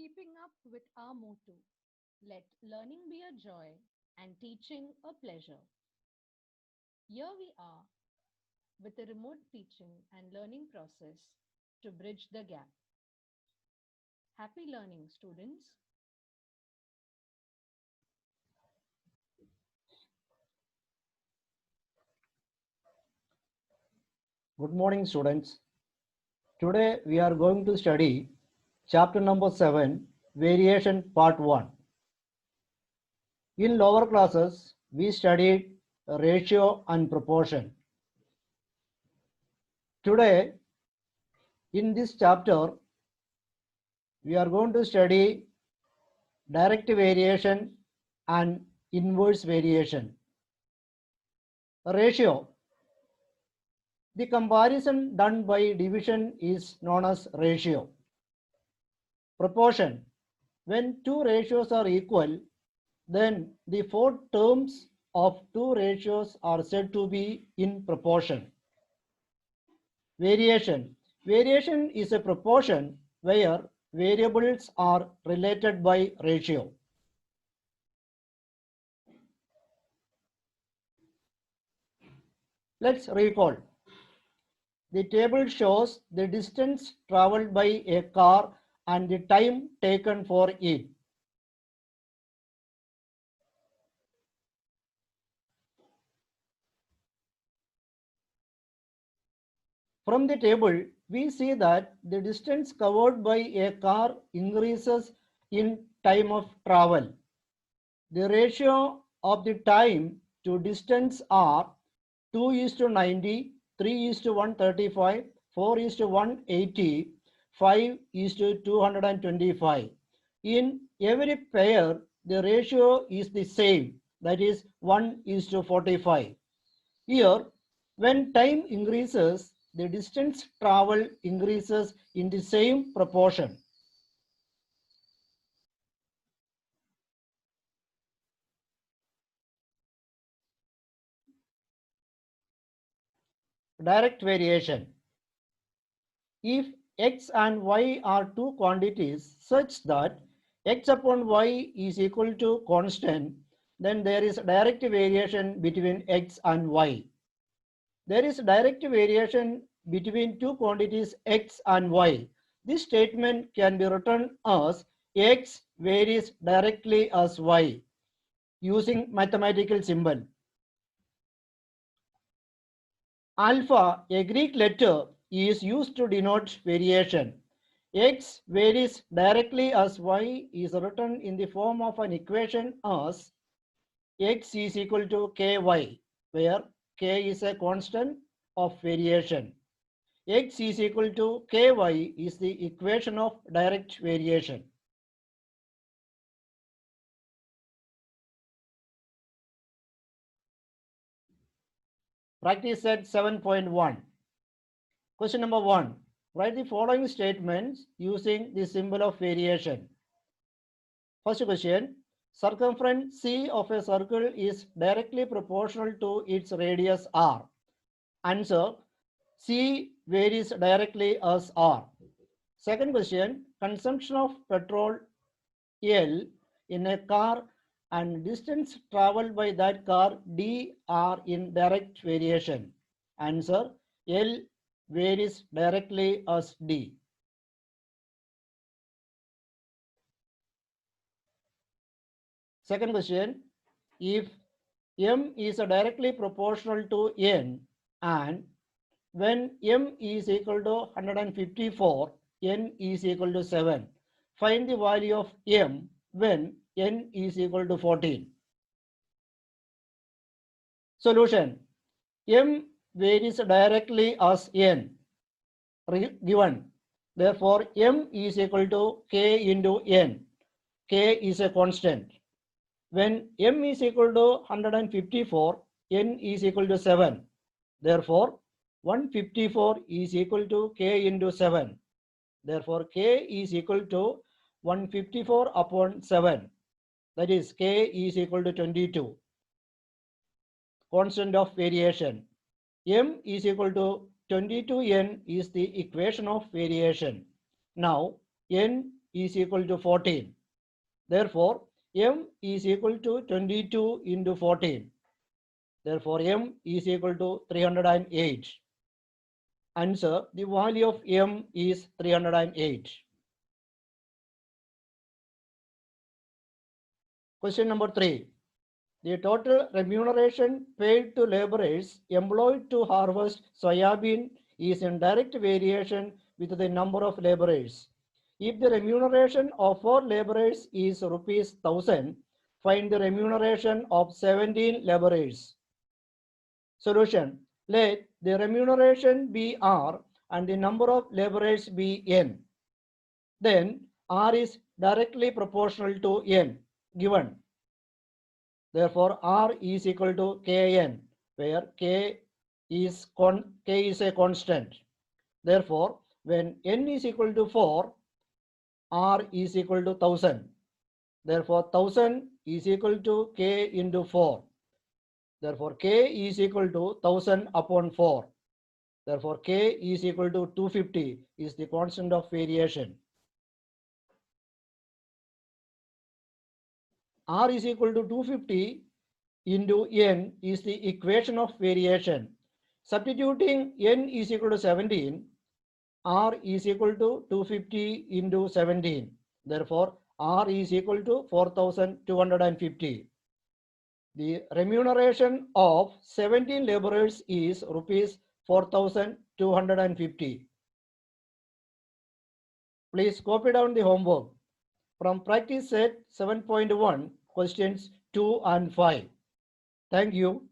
keeping up with our motto, let learning be a joy and teaching a pleasure. Here we are with a remote teaching and learning process to bridge the gap. Happy learning, students. Good morning, students. Today we are going to study chapter number 7, Variation Part 1. In lower classes, we studied ratio and proportion. Today, in this chapter, we are going to study direct variation and inverse variation. Ratio. The comparison done by division is known as ratio. Proportion. When two ratios are equal, then the four terms of two ratios are said to be in proportion. Variation. Variation is a proportion where variables are related by ratio. Let's recall. The table shows the distance traveled by a car and the time taken for it. From the table, we see that the distance covered by a car increases in time of travel. The ratio of the time to distance are 2 is to 90, 3 is to 135, 4 is to 180, 5 is to 225. In every pair, the ratio is the same, that is 1 is to 45. Here, when time increases, the distance traveled increases in the same proportion. Direct variation. If x and y are two quantities such that x upon y is equal to constant, then there is direct variation between x and y. There is direct variation between two quantities x and y. This statement can be written as x varies directly as y using mathematical symbol. Alpha, a Greek letter, is used to denote variation. X varies directly as y is written in the form of an equation as x is equal to ky, where k is a constant of variation. X is equal to ky is the equation of direct variation. Practice set 7.1. Question number 1. Write the following statements using the symbol of variation. First question. Circumference C of a circle is directly proportional to its radius r. Answer. C varies directly as r. Second question. Consumption of petrol L in a car and distance traveled by that car d are in direct variation. Answer. L varies directly as d. Second question, if m is directly proportional to n and when m is equal to 154, n is equal to 7, find the value of m when n is equal to 14. Solution, m varies directly as n given. Therefore, m is equal to k into n. K is a constant. When m is equal to 154, n is equal to 7. Therefore, 154 is equal to k into 7. Therefore, k is equal to 154 upon 7. That is, k is equal to 22. Constant of variation. M is equal to 22n is the equation of variation. Now, n is equal to 14. Therefore, M is equal to 22 into 14. Therefore, M is equal to 308. Answer, the value of M is 308. Question number 3. The total remuneration paid to laborers employed to harvest soybean is in direct variation with the number of laborers. If the remuneration of 4 laborers is rupees 1000, find the remuneration of 17 laborers. Solution. Let the remuneration be R and the number of laborers be N. Then R is directly proportional to N given. Therefore, R is equal to Kn, where K is a constant. Therefore, when N is equal to 4, R is equal to 1000. Therefore, 1000 is equal to K into 4. Therefore, K is equal to 1000 upon 4. Therefore, K is equal to 250 is the constant of variation. R is equal to 250 into N is the equation of variation. Substituting N is equal to 17, R is equal to 250 into 17. Therefore, R is equal to 4250. The remuneration of 17 laborers is rupees 4250. Please copy down the homework from practice set 7.1 questions 2 and 5. Thank you.